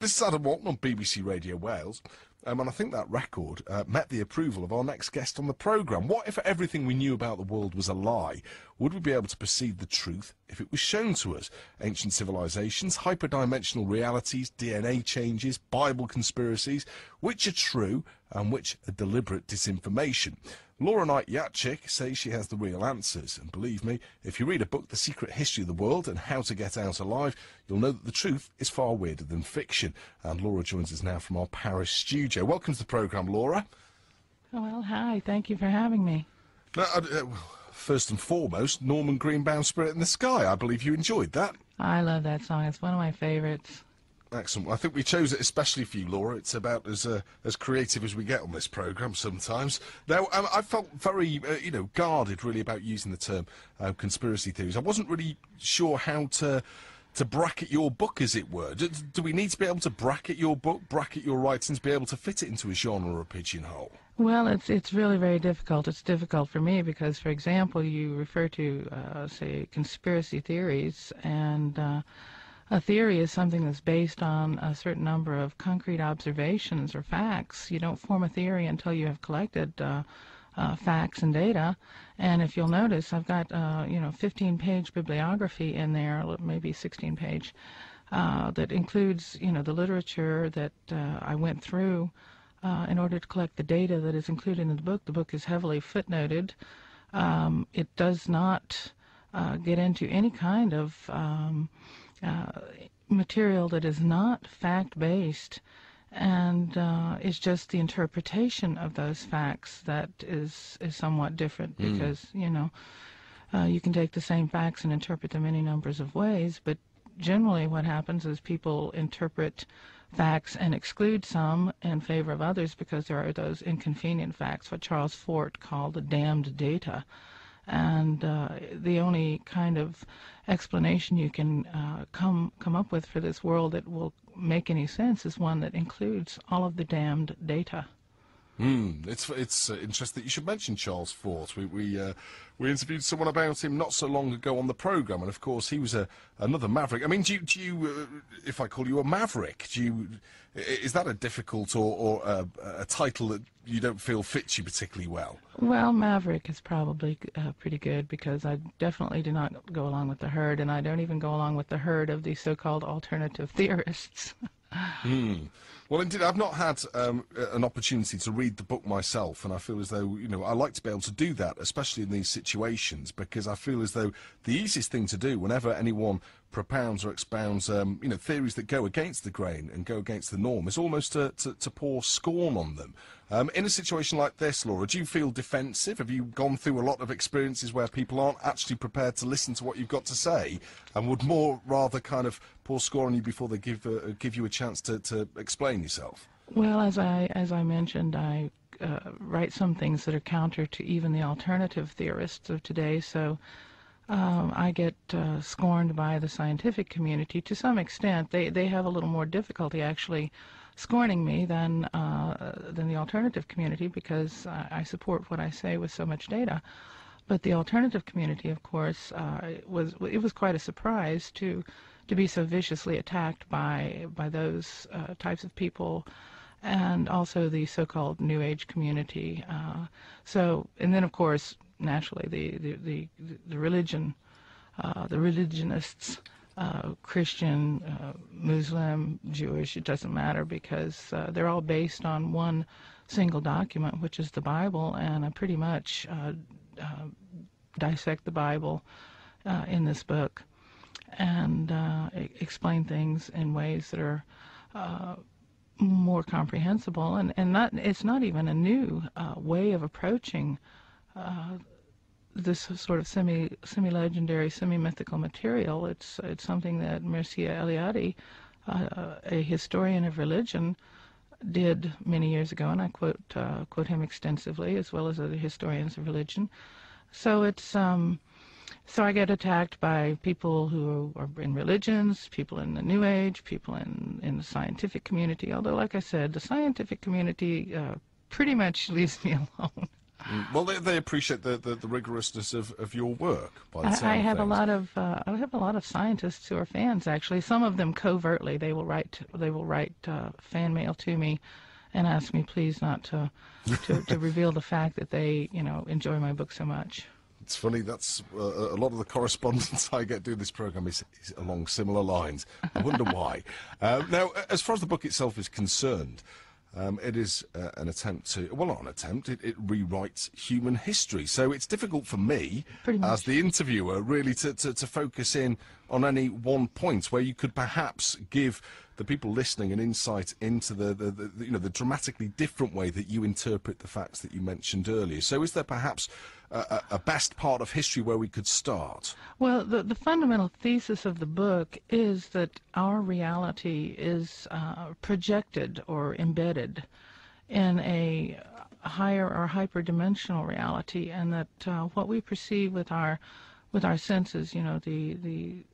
This is Adam Walton on BBC Radio Wales, and I think that record met the approval of our next guest on the programme. What if everything we knew about the world was a lie? Would we be able to perceive the truth if it was shown to us? Ancient civilizations, hyperdimensional realities, DNA changes, Bible conspiracies, which are true and which are deliberate disinformation? Laura Knight-Jadczyk says she has the real answers, and believe me, if you read a book, The Secret History of the World and How to Get Out Alive, you'll know that the truth is far weirder than fiction. And Laura joins us now from our Paris studio. Welcome to the programme, Laura. Well, hi, thank you for having me. First and foremost, Norman Greenbaum's Spirit in the Sky. I believe you enjoyed that. I love that song. It's one of my favorites. Excellent. Well, I think we chose it especially for you, Laura. It's about as creative as we get on this programme sometimes. Now, I felt very, guarded really about using the term conspiracy theories. I wasn't really sure how to bracket your book, as it were. Do we need to be able to bracket your book, bracket your writings, be able to fit it into a genre or a pigeonhole? Well, it's really very difficult. It's difficult for me because, for example, you refer to, say, conspiracy theories, and a theory is something that's based on a certain number of concrete observations or facts. You don't form a theory until you have collected facts and data. And if you'll notice, I've got 15-page bibliography in there, maybe 16-page, that includes the literature that I went through in order to collect the data that is included in the book. The book is heavily footnoted. It does not get into any kind of material that is not fact-based, and it's just the interpretation of those facts that is somewhat different, because you can take the same facts and interpret them any numbers of ways, but generally what happens is people interpret facts and exclude some in favor of others because there are those inconvenient facts, what Charles Fort called the damned data. And the only kind of explanation you can come up with for this world that will make any sense is one that includes all of the damned data. It's interesting that you should mention Charles Fort. We interviewed someone about him not so long ago on the programme, and of course he was another maverick. I mean, do you if I call you a maverick, is that a difficult or a title that you don't feel fits you particularly well? Well, maverick is probably pretty good, because I definitely do not go along with the herd, and I don't even go along with the herd of the so-called alternative theorists. Well, indeed, I've not had an opportunity to read the book myself, and I feel as though, I like to be able to do that, especially in these situations, because I feel as though the easiest thing to do whenever anyone propounds or expounds, theories that go against the grain and go against the norm is almost to pour scorn on them. In a situation like this, Laura, do you feel defensive? Have you gone through a lot of experiences where people aren't actually prepared to listen to what you've got to say and would more rather kind of pour scorn on you before they give you a chance to explain yourself? Well, as I mentioned, I write some things that are counter to even the alternative theorists of today, so I get scorned by the scientific community to some extent. They have a little more difficulty actually scorning me than the alternative community, because I support what I say with so much data. But the alternative community, of course, it was quite a surprise to be so viciously attacked by those types of people, and also the so-called New Age community. And then, of course, naturally, the religion, the religionists, Christian, Muslim, Jewish, it doesn't matter, because they're all based on one single document, which is the Bible, and I pretty much dissect the Bible in this book and explain things in ways that are more comprehensible, and it's not even a new way of approaching this sort of semi-legendary, semi-mythical material. It's something that Mircea Eliade, a historian of religion, did many years ago, and I quote him extensively, as well as other historians of religion. So it's so I get attacked by people who are in religions, people in the New Age, people in the scientific community. Although, like I said, the scientific community pretty much leaves me alone. Well, they appreciate the rigorousness of your work. By the sound I have of things. I have a lot of scientists who are fans. Actually, some of them covertly. They will write fan mail to me, and ask me please not to reveal the fact that they enjoy my book so much. It's funny, that's a lot of the correspondence I get doing this programme is along similar lines. I wonder why. Now, as far as the book itself is concerned, it is an attempt to, well, not an attempt, it rewrites human history. So it's difficult for me, as the interviewer, really to focus in on any one point where you could perhaps give the people listening an insight into the dramatically different way that you interpret the facts that you mentioned earlier. So is there perhaps a best part of history where we could start? Well, the fundamental thesis of the book is that our reality is projected or embedded in a higher or hyperdimensional reality, and that what we perceive with our senses, the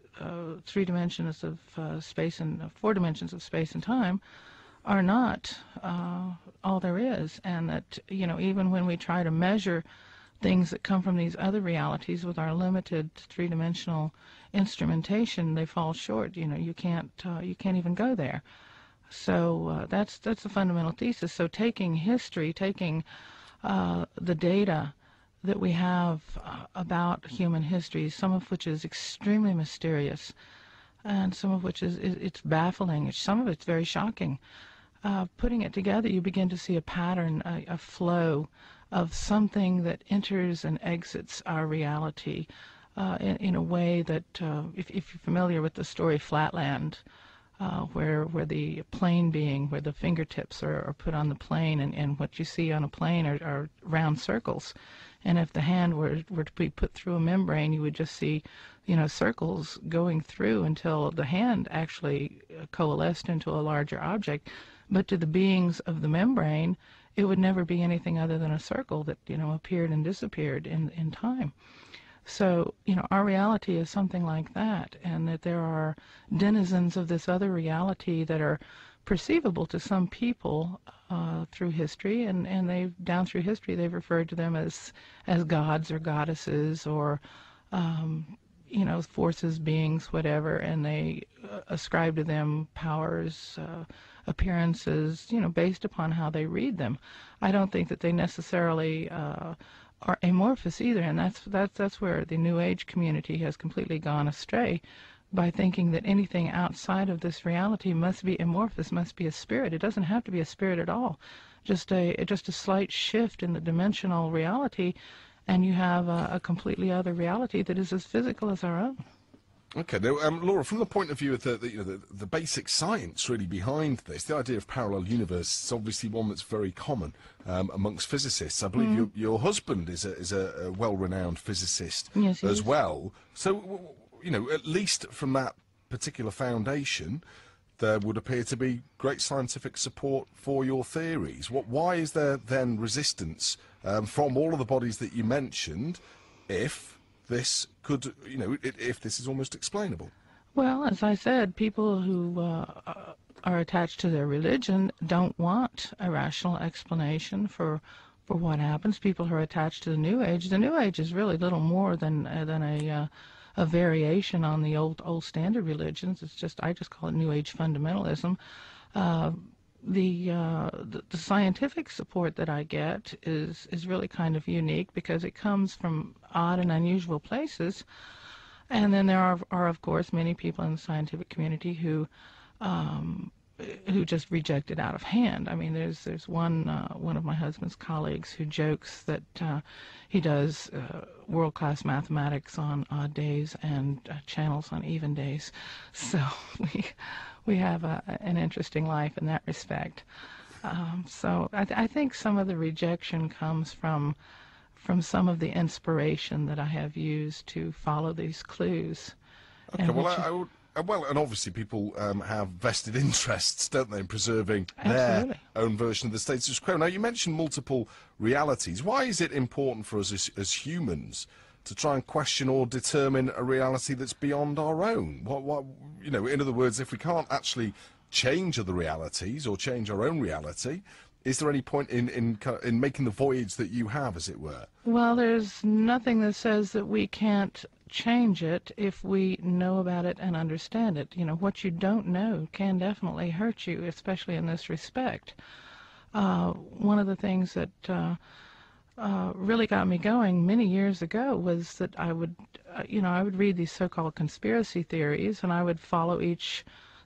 3 dimensions of space and 4 dimensions of space and time, are not all there is, and that even when we try to measure things that come from these other realities with our limited 3-dimensional instrumentation, they fall short. You can't even go there. So that's the fundamental thesis. So taking history, taking the data that we have about human history, some of which is extremely mysterious, and some of which it's baffling. Some of it's very shocking. Putting it together, you begin to see a pattern, a flow of something that enters and exits our reality in a way that, if you're familiar with the story Flatland, where the plane being, where the fingertips are put on the plane, and what you see on a plane are round circles. And if the hand were to be put through a membrane, you would just see, circles going through until the hand actually coalesced into a larger object. But to the beings of the membrane, it would never be anything other than a circle that, appeared and disappeared in time. So, our reality is something like that, and that there are denizens of this other reality that are perceivable to some people through history, and they've, down through history, they've referred to them as gods or goddesses or, forces, beings, whatever, and they ascribe to them powers, appearances, based upon how they read them. I don't think that they necessarily are amorphous either, and that's where the New Age community has completely gone astray, by thinking that anything outside of this reality must be amorphous, must be a spirit. It doesn't have to be a spirit at all. Just a slight shift in the dimensional reality, and you have a completely other reality that is as physical as our own. Okay, now, Laura, from the point of view of the basic science really behind this, the idea of parallel universe is obviously one that's very common amongst physicists. I believe your husband is a well-renowned physicist as well. So, at least from that particular foundation, there would appear to be great scientific support for your theories. Why is there then resistance from all of the bodies that you mentioned if this could, if this is almost explainable? Well, as I said, people who are attached to their religion don't want a rational explanation for what happens. People who are attached to the New Age is really little more than a variation on the old standard religions. I just call it New Age fundamentalism. The scientific support that I get is really kind of unique, because it comes from odd and unusual places. And then there are of course many people in the scientific community who just reject it out of hand. I mean, there's one of my husband's colleagues who jokes that he does world-class mathematics on odd days and channels on even days. So we have an interesting life in that respect. So I think some of the rejection comes from some of the inspiration that I have used to follow these clues. Okay, well, and obviously people have vested interests, don't they, in preserving their own version of the status quo. Now, you mentioned multiple realities. Why is it important for us as humans to try and question or determine a reality that's beyond our own? In other words, if we can't actually change other realities or change our own reality, is there any point in making the voyage that you have, as it were? Well, there's nothing that says that we can't change it if we know about it and understand it. You know, what you don't know can definitely hurt you, especially in this respect. One of the things that really got me going many years ago was that I would read these so-called conspiracy theories, and I would follow each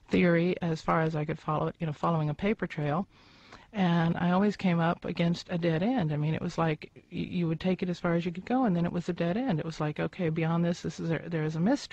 theory as far as I could follow it, following a paper trail. And I always came up against a dead end. I mean, it was like you would take it as far as you could go, and then it was a dead end. It was like, okay, beyond this, there is a mystery.